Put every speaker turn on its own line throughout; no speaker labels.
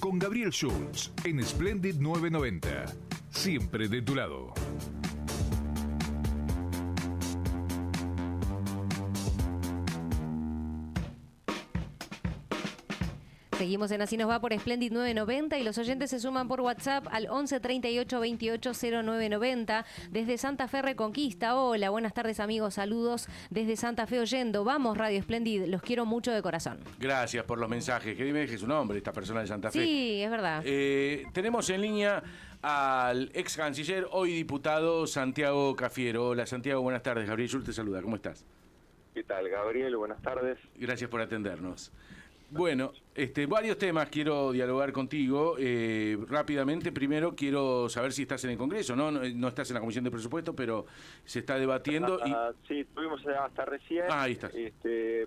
con Gabriel Schultz en Splendid 990. Siempre de tu lado.
Seguimos en Así nos va por Splendid 990 y los oyentes se suman por WhatsApp al 11 38 28 0990 desde Santa Fe Reconquista. Hola, buenas tardes amigos, saludos desde Santa Fe oyendo. Vamos Radio Splendid, los quiero mucho de corazón.
Gracias por los mensajes. Que me deje su nombre, esta persona de Santa Fe.
Sí, es verdad.
Tenemos en línea al ex canciller, hoy diputado Santiago Cafiero. Hola Santiago, buenas tardes. Gabriel Schultz te saluda, ¿cómo estás?
¿Qué tal, Gabriel? Buenas tardes.
Gracias por atendernos. Bueno, varios temas quiero dialogar contigo. Rápidamente, primero quiero saber si estás en el Congreso, ¿no? No estás en la Comisión de Presupuesto, pero se está debatiendo.
Sí, estuvimos hasta recién
ahí estás.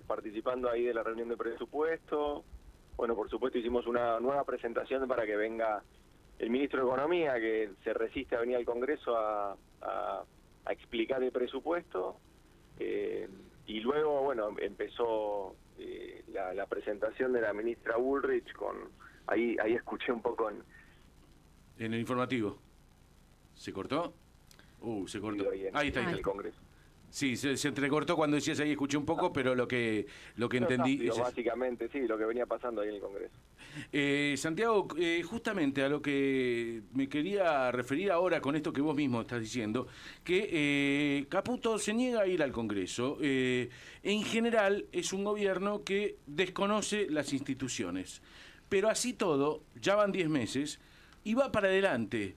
Participando ahí de la reunión de presupuesto. Bueno, por supuesto hicimos una nueva presentación para que venga el ministro de Economía, que se resiste a venir al Congreso a explicar el presupuesto. Y luego, bueno, empezó la presentación de la ministra Bullrich ahí escuché un poco en
el informativo. ¿Se cortó? Se cortó. Ahí está.
En el Congreso.
Sí, se entrecortó cuando decías ahí, escuché un poco, pero lo que entendí...
básicamente, sí, lo que venía pasando ahí en el Congreso.
Santiago, justamente a lo que me quería referir ahora con esto que vos mismo estás diciendo, que Caputo se niega a ir al Congreso. En general es un gobierno que desconoce las instituciones, pero así todo, ya van 10 meses y va para adelante.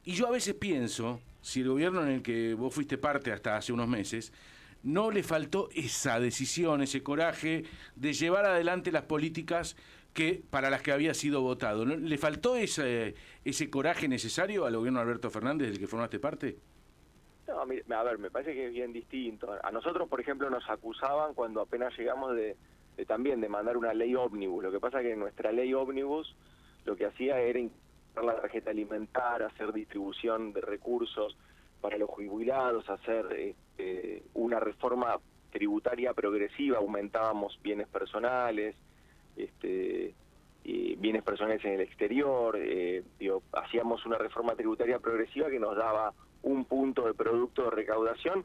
Y yo a veces pienso, si el gobierno en el que vos fuiste parte hasta hace unos meses, no le faltó esa decisión, ese coraje de llevar adelante las políticas para las que había sido votado. ¿No? ¿Le faltó ese coraje necesario al gobierno de Alberto Fernández del que formaste parte?
No, a ver, me parece que es bien distinto. A nosotros, por ejemplo, nos acusaban cuando apenas llegamos también de mandar una ley ómnibus. Lo que pasa es que nuestra ley ómnibus lo que hacía era la tarjeta alimentar, hacer distribución de recursos para los jubilados, hacer una reforma tributaria progresiva, aumentábamos bienes personales, y bienes personales en el exterior, hacíamos una reforma tributaria progresiva que nos daba un punto de producto de recaudación.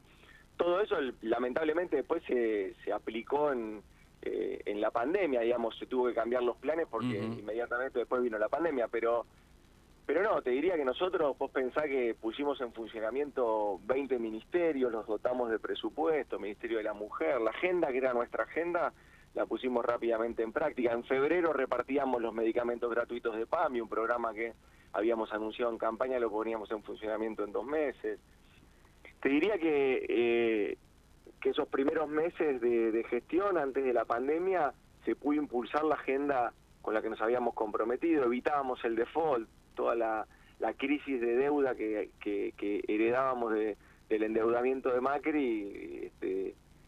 Todo eso lamentablemente después se aplicó en la pandemia, digamos, se tuvo que cambiar los planes porque inmediatamente después vino la pandemia, pero no, te diría que nosotros, vos pensás que pusimos en funcionamiento 20 ministerios, los dotamos de presupuesto, Ministerio de la Mujer, la agenda que era nuestra agenda, la pusimos rápidamente en práctica. En febrero repartíamos los medicamentos gratuitos de PAMI, un programa que habíamos anunciado en campaña, lo poníamos en funcionamiento en 2 meses. Te diría que esos primeros meses de gestión antes de la pandemia se pudo impulsar la agenda con la que nos habíamos comprometido, evitábamos el default, toda la crisis de deuda que heredábamos del endeudamiento de Macri,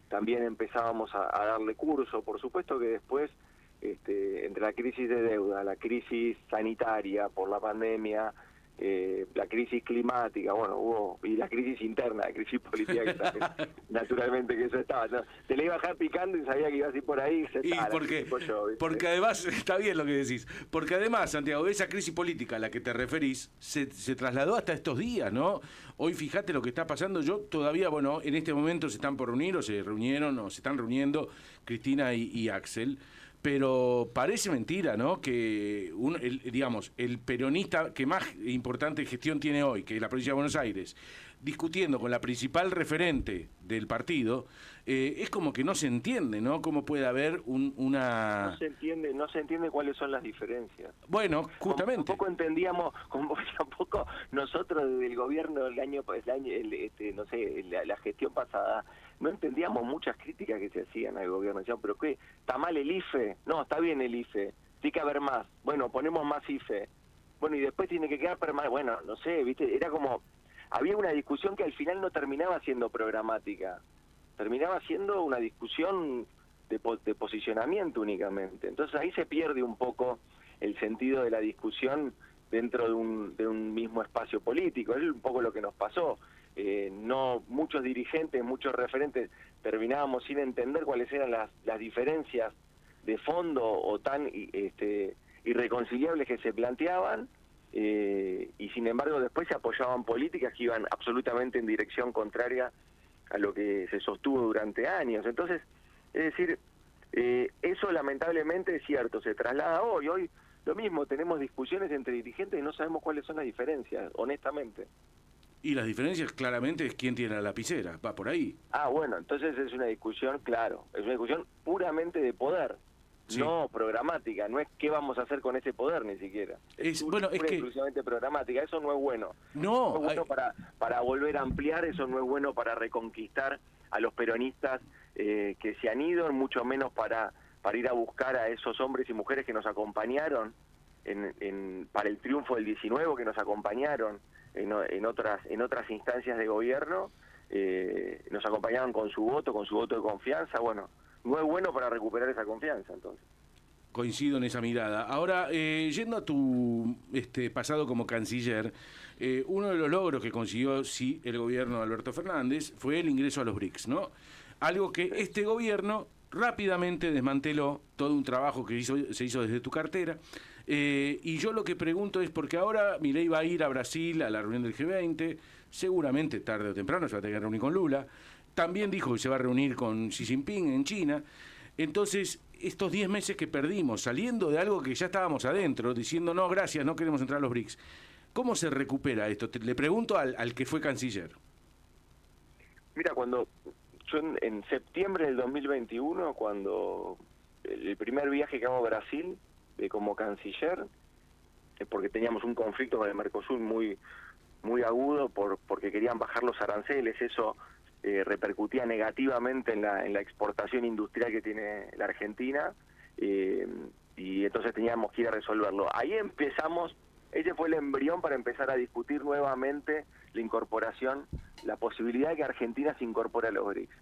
también empezábamos a darle curso. Por supuesto que después, entre la crisis de deuda, la crisis sanitaria por la pandemia, la crisis climática, y la crisis interna, la crisis política que también, naturalmente que eso estaba, ¿no? Te la iba a dejar picando y sabía que ibas a ir por ahí.
Porque además, está bien lo que decís, porque además, Santiago, esa crisis política a la que te referís se trasladó hasta estos días, ¿no? Hoy fíjate lo que está pasando. Yo todavía, en este momento se están por reunir, o se reunieron, o se están reuniendo Cristina y Axel, pero parece mentira, ¿no? Que el peronista que más importante gestión tiene hoy, que es la provincia de Buenos Aires, discutiendo con la principal referente del partido, es como que no se entiende, ¿no? ¿Cómo puede haber una...?
No se entiende cuáles son las diferencias.
Bueno, justamente.
Tampoco entendíamos, tampoco nosotros desde el gobierno la gestión pasada, no entendíamos muchas críticas que se hacían al gobierno. Decían, ¿pero qué? ¿Está mal el IFE? No, está bien el IFE. Tiene que haber más. Bueno, ponemos más IFE. Bueno, y después tiene que quedar permanente. Bueno, no sé, ¿viste? Era como... Había una discusión que al final no terminaba siendo programática. Terminaba siendo una discusión de posicionamiento únicamente. Entonces ahí se pierde un poco el sentido de la discusión dentro de un mismo espacio político. Es un poco lo que nos pasó. No, muchos dirigentes, muchos referentes terminábamos sin entender cuáles eran las diferencias de fondo o tan irreconciliables que se planteaban, y sin embargo después se apoyaban políticas que iban absolutamente en dirección contraria a lo que se sostuvo durante años. Entonces, es decir, eso lamentablemente es cierto, se traslada hoy lo mismo, tenemos discusiones entre dirigentes y no sabemos cuáles son las diferencias, honestamente.
Y las diferencias claramente es quién tiene la lapicera, va por ahí.
Bueno, entonces es una discusión, claro, es una discusión puramente de poder. Sí. No programática, no es qué vamos a hacer con ese poder ni siquiera. Es que exclusivamente programática, eso no es bueno. No es bueno para volver a ampliar, eso no es bueno para reconquistar a los peronistas que se han ido, mucho menos para ir a buscar a esos hombres y mujeres que nos acompañaron para el triunfo del 19, que nos acompañaron en otras instancias de gobierno, nos acompañaron con su voto de confianza. Bueno, no es bueno para recuperar esa confianza, entonces.
Coincido en esa mirada. Ahora, yendo a tu pasado como canciller, uno de los logros que consiguió el gobierno de Alberto Fernández fue el ingreso a los BRICS, ¿no? Algo que este gobierno rápidamente desmanteló, todo un trabajo que se hizo desde tu cartera. Y yo lo que pregunto es, porque ahora Milei va a ir a Brasil a la reunión del G20, seguramente tarde o temprano se va a tener que reunir con Lula. También dijo que se va a reunir con Xi Jinping en China. Entonces, estos 10 meses que perdimos, saliendo de algo que ya estábamos adentro, diciendo no, gracias, no queremos entrar a los BRICS, ¿cómo se recupera esto? Le pregunto al que fue canciller.
Mira, cuando yo en septiembre del 2021, cuando el primer viaje que hago a Brasil como canciller, porque teníamos un conflicto con el Mercosur muy agudo porque querían bajar los aranceles, eso repercutía negativamente en la exportación industrial que tiene la Argentina, y entonces teníamos que ir a resolverlo. Ahí empezamos, ese fue el embrión para empezar a discutir nuevamente la incorporación, la posibilidad de que Argentina se incorpore a los BRICS.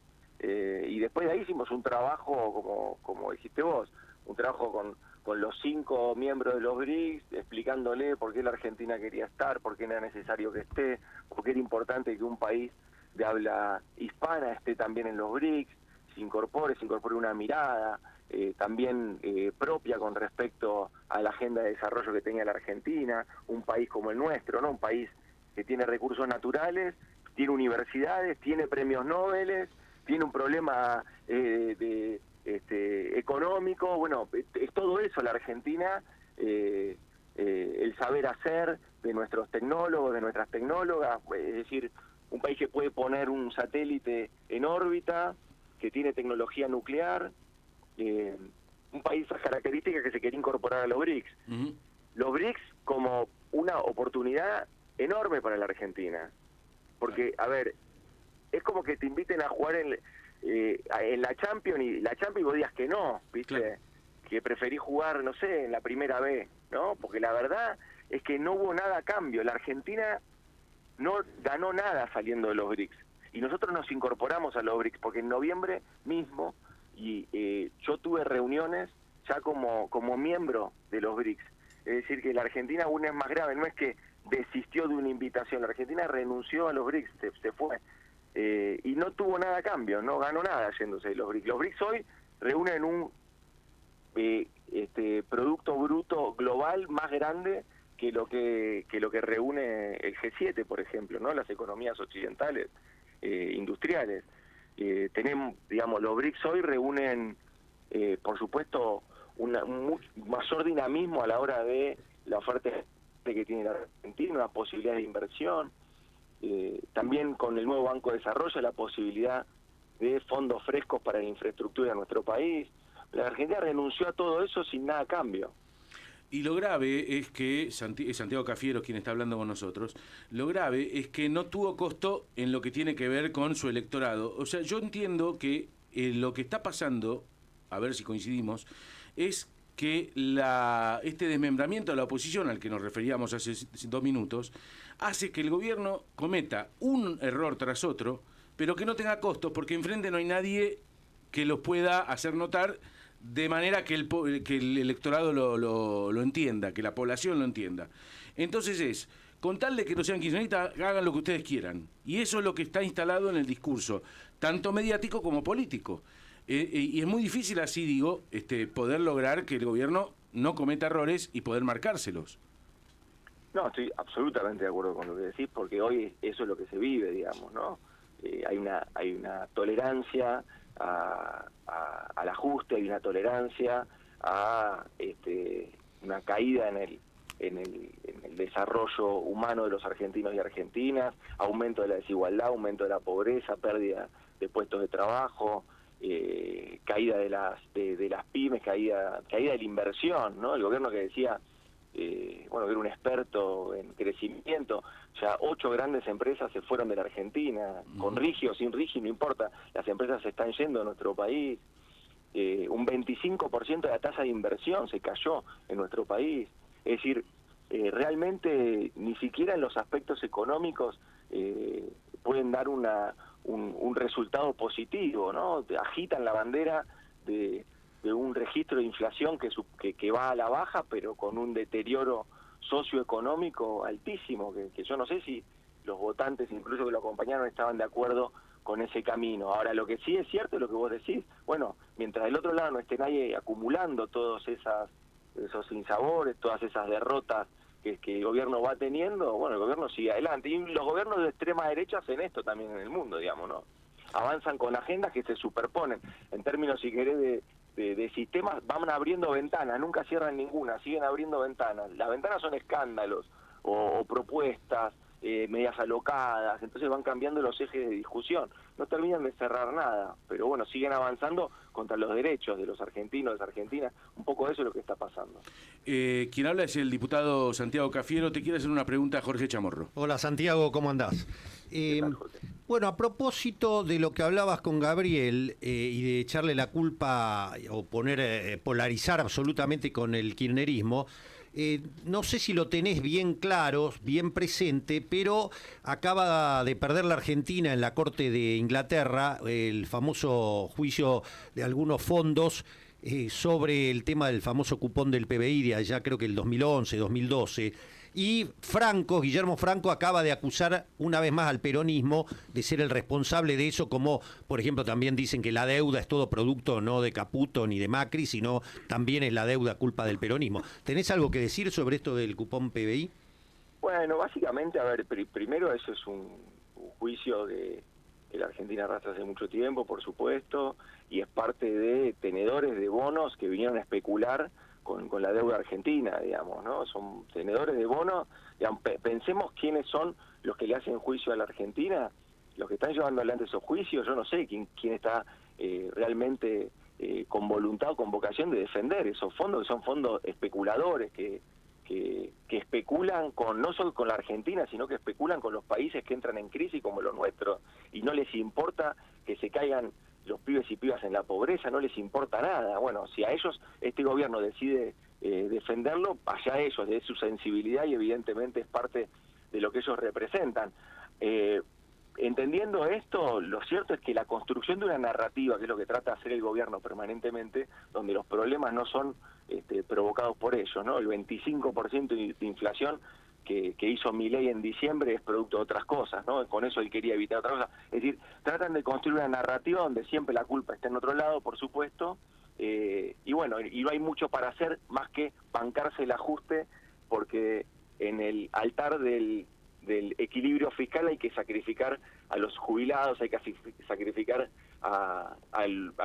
Y después de ahí hicimos un trabajo, como dijiste vos, un trabajo con los 5 miembros de los BRICS, explicándole por qué la Argentina quería estar, por qué era necesario que esté, por qué era importante que un país de habla hispana esté también en los BRICS, se incorpore una mirada también propia con respecto a la agenda de desarrollo que tenía la Argentina, un país como el nuestro, ¿no? Un país que tiene recursos naturales, tiene universidades, tiene premios Nobel, tiene un problema económico, bueno, es todo eso la Argentina, el saber hacer de nuestros tecnólogos, de nuestras tecnólogas, es decir, un país que puede poner un satélite en órbita, que tiene tecnología nuclear, un país de esas características que se quería incorporar a los BRICS. Uh-huh. Los BRICS como una oportunidad enorme para la Argentina, porque, a ver, es como que te inviten a jugar en la Champions y vos digas que no, ¿viste? Claro. Que preferís jugar, no sé, en la primera B, ¿no? Porque la verdad es que no hubo nada a cambio. La Argentina no ganó nada saliendo de los BRICS. Y nosotros nos incorporamos a los BRICS, porque en noviembre mismo yo tuve reuniones ya como miembro de los BRICS. Es decir, que la Argentina aún es más grave, no es que desistió de una invitación, la Argentina renunció a los BRICS, se fue. Y no tuvo nada a cambio, no ganó nada yéndose de los BRICS. Los BRICS hoy reúnen un producto bruto global más grande que lo que reúne el G7, por ejemplo, ¿no? Las economías occidentales industriales. Tenemos, digamos, los BRICS hoy reúnen, por supuesto, un mayor dinamismo a la hora de la oferta que tiene la Argentina, una posibilidad de inversión. También con el nuevo Banco de Desarrollo, la posibilidad de fondos frescos para la infraestructura de nuestro país. La Argentina renunció a todo eso sin nada a cambio.
Y lo grave es que, es Santiago Cafiero quien está hablando con nosotros, lo grave es que no tuvo costo en lo que tiene que ver con su electorado. O sea, yo entiendo que lo que está pasando, a ver si coincidimos, es que este desmembramiento de la oposición, al que nos referíamos hace 2 minutos, hace que el gobierno cometa un error tras otro, pero que no tenga costos, porque enfrente no hay nadie que los pueda hacer notar, de manera que el electorado lo entienda, que la población lo entienda. Entonces con tal de que no sean kirchneristas, hagan lo que ustedes quieran. Y eso es lo que está instalado en el discurso, tanto mediático como político. Y es muy difícil, así digo, poder lograr que el gobierno no cometa errores y poder marcárselos.
No, estoy absolutamente de acuerdo con lo que decís, porque hoy eso es lo que se vive, digamos, ¿no? Hay una tolerancia al ajuste, hay una tolerancia a una caída en el desarrollo humano de los argentinos y argentinas, aumento de la desigualdad, aumento de la pobreza, pérdida de puestos de trabajo, caída de las pymes, caída de la inversión, ¿no? El gobierno que decía, que era un experto en crecimiento, ya 8 grandes empresas se fueron de la Argentina, con Rigi o sin Rigi, no importa, las empresas se están yendo de nuestro país, un 25% de la tasa de inversión se cayó en nuestro país, es decir, realmente ni siquiera en los aspectos económicos pueden dar un resultado positivo, ¿no? Agitan la bandera de un registro de inflación que va a la baja, pero con un deterioro socioeconómico altísimo, que yo no sé si los votantes, incluso que lo acompañaron, estaban de acuerdo con ese camino. Ahora, lo que sí es cierto es lo que vos decís, bueno, mientras del otro lado no esté nadie acumulando todos esos sinsabores, todas esas derrotas que el gobierno va teniendo, bueno, el gobierno sigue adelante. Y los gobiernos de extrema derecha hacen esto también en el mundo, digamos, ¿no? Avanzan con agendas que se superponen. En términos, si querés, de sistemas, van abriendo ventanas, nunca cierran ninguna, siguen abriendo ventanas. Las ventanas son escándalos o propuestas, medias alocadas, entonces van cambiando los ejes de discusión. No terminan de cerrar nada, pero bueno, siguen avanzando contra los derechos de los argentinos, de las argentinas. Un poco eso es lo que está pasando.
Quien habla es el diputado Santiago Cafiero. Te quiere hacer una pregunta a Jorge Chamorro.
Hola Santiago, ¿cómo andás?
¿Qué tal, Jorge?
Bueno, a propósito de lo que hablabas con Gabriel y de echarle la culpa o polarizar absolutamente con el kirchnerismo, no sé si lo tenés bien claro, bien presente, pero acaba de perder la Argentina en la Corte de Inglaterra el famoso juicio de algunos fondos sobre el tema del famoso cupón del PBI de allá, creo que el 2011, 2012. Y Guillermo Franco acaba de acusar una vez más al peronismo de ser el responsable de eso, como por ejemplo también dicen que la deuda es todo producto no de Caputo ni de Macri, sino también es la deuda culpa del peronismo. ¿Tenés algo que decir sobre esto del cupón PBI?
Bueno, básicamente, a ver, primero eso es un juicio que la Argentina arrastra hace mucho tiempo, por supuesto, y es parte de tenedores de bonos que vinieron a especular con la deuda argentina, digamos, ¿no? Son tenedores de bonos, digamos, pensemos quiénes son los que le hacen juicio a la Argentina, los que están llevando adelante esos juicios. Yo no sé quién está realmente con voluntad o con vocación de defender esos fondos, que son fondos especuladores, que especulan no solo con la Argentina, sino que especulan con los países que entran en crisis como los nuestros, y no les importa que se caigan los pibes y pibas en la pobreza, no les importa nada. Bueno, si a ellos este gobierno decide defenderlo, allá ellos, de su sensibilidad, y evidentemente es parte de lo que ellos representan. Entendiendo esto, lo cierto es que la construcción de una narrativa, que es lo que trata de hacer el gobierno permanentemente, donde los problemas no son provocados por ellos, ¿no? El 25% de inflación que hizo Milei en diciembre es producto de otras cosas, ¿no? Con eso él quería evitar otra cosa. Es decir, tratan de construir una narrativa donde siempre la culpa está en otro lado, por supuesto, y bueno, y no hay mucho para hacer más que bancarse el ajuste, porque en el altar del equilibrio fiscal hay que sacrificar a los jubilados, hay que sacrificar a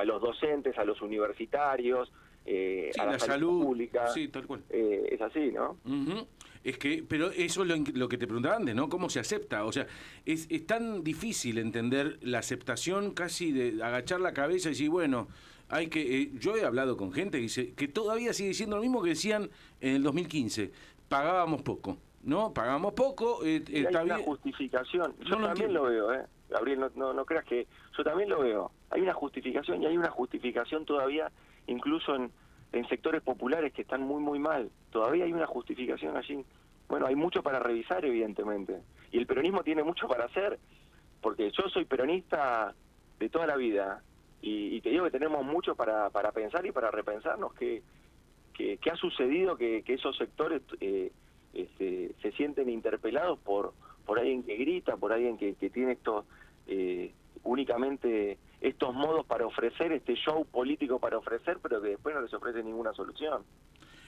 los docentes, a los universitarios,
sí,
a la salud pública.
Sí, tal cual.
Es así, ¿no?
Uh-huh. Es que, pero eso es lo que te preguntaba antes, ¿no? ¿Cómo se acepta? O sea, es tan difícil entender la aceptación, casi de agachar la cabeza y decir, bueno, hay que... yo he hablado con gente que dice que todavía sigue diciendo lo mismo que decían en el 2015, pagábamos poco, ¿no? Pagamos poco,
está bien. Hay una justificación, yo también lo veo, Gabriel, no creas que... Yo también lo veo, hay una justificación, y hay una justificación todavía, incluso en sectores populares que están muy, muy mal. Todavía hay una justificación allí. Bueno, hay mucho para revisar, evidentemente. Y el peronismo tiene mucho para hacer, porque yo soy peronista de toda la vida, y te digo que tenemos mucho para pensar y para repensarnos qué ha sucedido, que esos sectores se sienten interpelados por alguien que grita, por alguien que tiene únicamente estos modos para ofrecer, este show político para ofrecer, pero que después no les ofrece ninguna solución.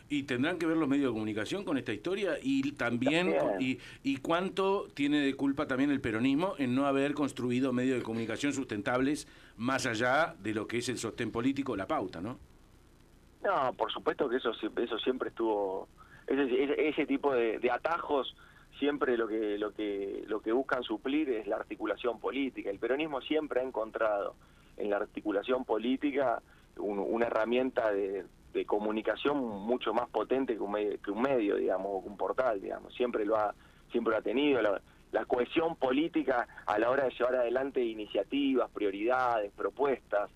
¿Y tendrán que ver los medios de comunicación con esta historia? Y también, y cuánto tiene de culpa también el peronismo en no haber construido medios de comunicación sustentables más allá de lo que es el sostén político, la pauta, ¿no?
No, por supuesto que eso siempre estuvo, ese tipo de atajos siempre lo que buscan suplir es la articulación política. El peronismo siempre ha encontrado en la articulación política una herramienta de comunicación mucho más potente que un medio, digamos, o que un portal, digamos. Siempre lo ha tenido. La cohesión política a la hora de llevar adelante iniciativas, prioridades, propuestas,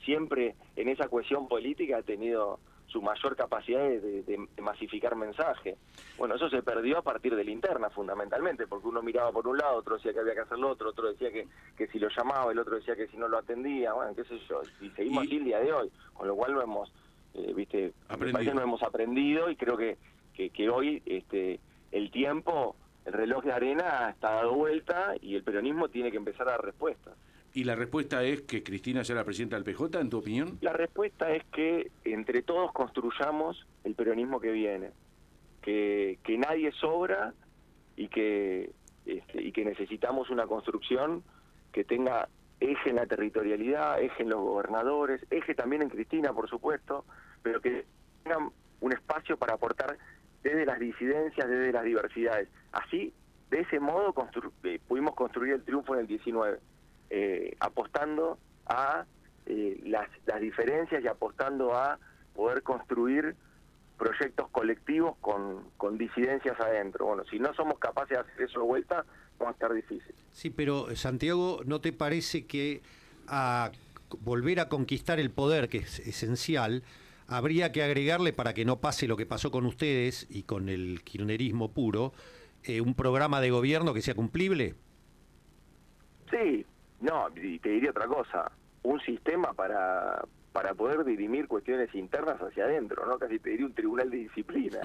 siempre en esa cohesión política ha tenido su mayor capacidad de masificar mensaje. Bueno, eso se perdió a partir de la interna, fundamentalmente, porque uno miraba por un lado, otro decía que había que hacer lo otro decía que si lo llamaba, el otro decía que si no lo atendía, bueno, qué sé yo, y seguimos así el día de hoy, con lo cual no hemos, me parece no hemos aprendido, y creo que hoy el tiempo, el reloj de arena está dado vuelta, y el peronismo tiene que empezar a dar respuestas.
¿Y la respuesta es que Cristina sea la presidenta del PJ, en tu opinión?
La respuesta es que entre todos construyamos el peronismo que viene, que nadie sobra y que necesitamos una construcción que tenga eje en la territorialidad, eje en los gobernadores, eje también en Cristina, por supuesto, pero que tengan un espacio para aportar desde las disidencias, desde las diversidades. Así, de ese modo, pudimos construir el triunfo en el 19. Apostando a las diferencias y apostando a poder construir proyectos colectivos con disidencias adentro. Bueno, si no somos capaces de hacer eso de vuelta, va a estar difícil.
Sí, pero Santiago, ¿no te parece que a volver a conquistar el poder, que es esencial, habría que agregarle, para que no pase lo que pasó con ustedes y con el kirchnerismo puro, un programa de gobierno que sea cumplible?
Sí. No, y te diría otra cosa, un sistema para poder dirimir cuestiones internas hacia adentro, ¿no? Casi te diría un tribunal de disciplina.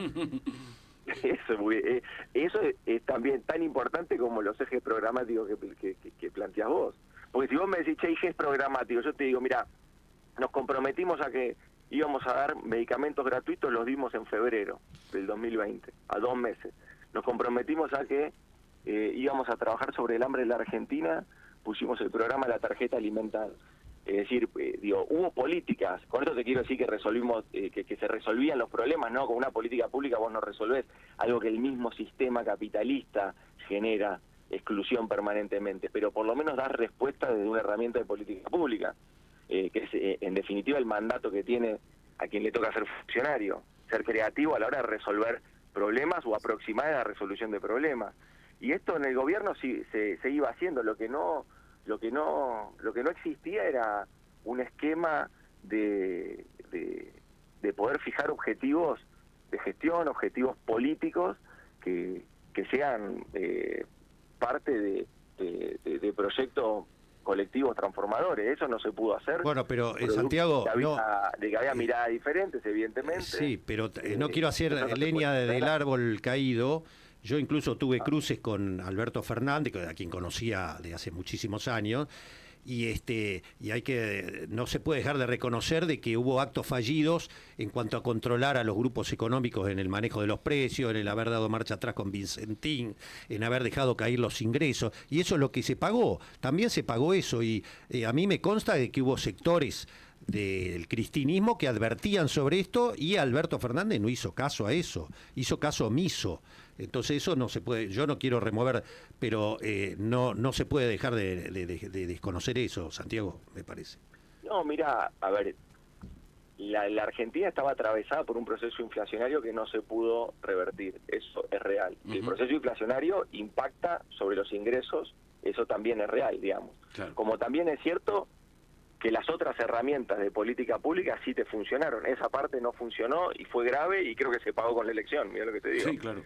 Eso es también tan importante como los ejes programáticos que planteas vos. Porque si vos me decís, che, ejes programáticos, yo te digo, mira, nos comprometimos a que íbamos a dar medicamentos gratuitos, los dimos en febrero del 2020, a 2 meses. Nos comprometimos a que íbamos a trabajar sobre el hambre en la Argentina, pusimos el programa de la tarjeta alimentar. Es decir, hubo políticas, con esto te quiero decir que resolvimos, que se resolvían los problemas, ¿no? Con una política pública vos no resolvés algo que el mismo sistema capitalista genera, exclusión permanentemente, pero por lo menos dar respuesta desde una herramienta de política pública, que es en definitiva el mandato que tiene a quien le toca ser funcionario, ser creativo a la hora de resolver problemas o aproximar a la resolución de problemas. Y esto en el gobierno sí se iba haciendo. Lo que no existía era un esquema de poder fijar objetivos de gestión, objetivos políticos que sean parte de proyectos colectivos transformadores. Eso no se pudo hacer.
Bueno, pero Santiago,
de que había miradas diferentes, evidentemente.
Sí, pero no quiero hacer leña del árbol caído. Yo incluso tuve cruces con Alberto Fernández, a quien conocía de hace muchísimos años, y no se puede dejar de reconocer de que hubo actos fallidos en cuanto a controlar a los grupos económicos en el manejo de los precios, en el haber dado marcha atrás con Vicentín, en haber dejado caer los ingresos, y eso es lo que se pagó. También se pagó eso, y a mí me consta de que hubo sectores del cristinismo que advertían sobre esto, y Alberto Fernández no hizo caso a eso, hizo caso omiso. Entonces eso no se puede, yo no quiero remover, pero no se puede dejar de desconocer eso, Santiago, me parece.
No, mira, a ver, la Argentina estaba atravesada por un proceso inflacionario que no se pudo revertir, eso es real. Uh-huh. El proceso inflacionario impacta sobre los ingresos, eso también es real, digamos. Claro. Como también es cierto que las otras herramientas de política pública sí te funcionaron. Esa parte no funcionó y fue grave y creo que se pagó con la elección, mira lo que te digo.
Sí, claro.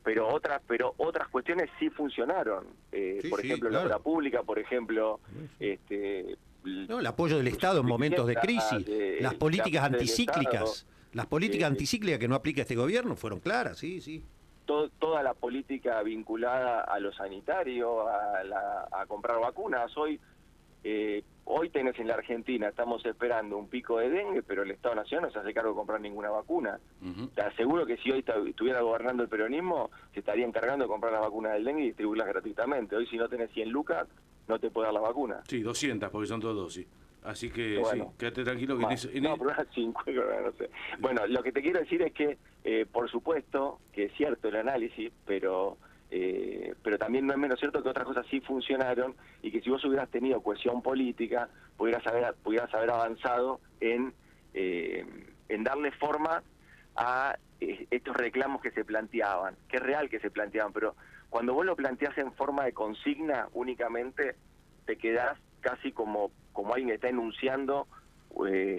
Pero otras cuestiones sí funcionaron. Por ejemplo, claro, la obra pública, por ejemplo...
el apoyo del Estado en momentos de crisis, las políticas anticíclicas. Las políticas anticíclicas que no aplica este gobierno fueron claras, sí.
Toda la política vinculada a lo sanitario, a comprar vacunas. Hoy hoy tenés en la Argentina, estamos esperando un pico de dengue, pero el Estado Nacional no se hace cargo de comprar ninguna vacuna. Te aseguro que si hoy estuviera gobernando el peronismo, se estaría encargando de comprar las vacunas del dengue y distribuirlas gratuitamente. Hoy si no tenés 100 lucas, no te puede dar la vacuna.
Sí, 200, porque son 2 dosis. Así que
bueno,
sí, quédate tranquilo que
no, pero 5, no sé. Bueno, lo que te quiero decir es que, por supuesto, que es cierto el análisis, pero también no es menos cierto que otras cosas sí funcionaron y que si vos hubieras tenido cohesión política, pudieras haber avanzado en darle forma a estos reclamos que se planteaban, que es real que se planteaban, pero cuando vos lo planteás en forma de consigna únicamente, te quedás casi como alguien que está enunciando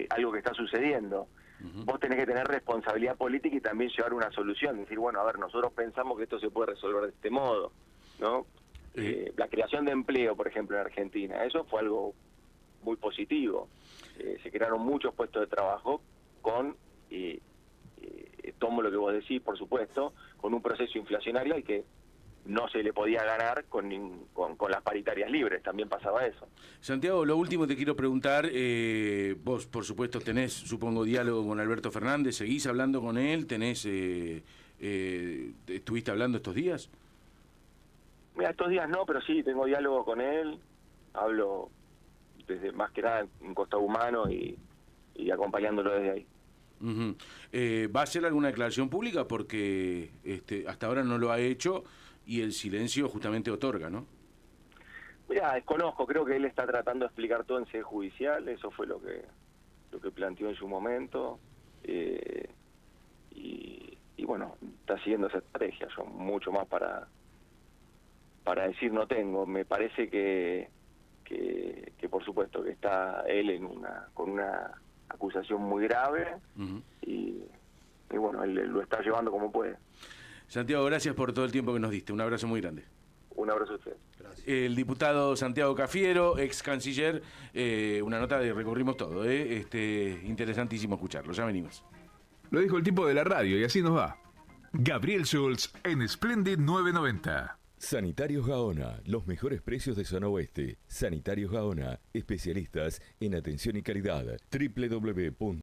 algo que está sucediendo. Vos tenés que tener responsabilidad política y también llevar una solución, decir, bueno, a ver, nosotros pensamos que esto se puede resolver de este modo, ¿no? La creación de empleo, por ejemplo, en Argentina, eso fue algo muy positivo. Se crearon muchos puestos de trabajo con, tomo lo que vos decís, por supuesto, con un proceso inflacionario al que no se le podía ganar con las paritarias libres, también pasaba eso.
Santiago, lo último te quiero preguntar, vos por supuesto tenés, supongo, diálogo con Alberto Fernández, ¿seguís hablando con él? ¿Estuviste hablando estos días?
Mira, estos días no, pero sí, tengo diálogo con él, hablo desde más que nada en Costado Humano y acompañándolo desde ahí.
¿Va a hacer alguna declaración pública? Porque hasta ahora no lo ha hecho y el silencio justamente otorga, ¿no?
Mira, desconozco, creo que él está tratando de explicar todo en sede judicial, eso fue lo que planteó en su momento, y bueno, está siguiendo esa estrategia. Yo mucho más para decir no tengo. Me parece que por supuesto que está él con una acusación muy grave, y bueno, él lo está llevando como puede.
Santiago, gracias por todo el tiempo que nos diste. Un abrazo muy grande.
Un abrazo a usted.
Gracias.
El diputado Santiago Cafiero, ex canciller, una nota de recorrimos todo, interesantísimo escucharlo. Ya venimos.
Lo dijo el tipo de la radio y así nos va. Gabriel Schultz en Splendid 990.
Sanitarios Gaona, los mejores precios de zona oeste. Sanitarios Gaona, especialistas en atención y calidad. www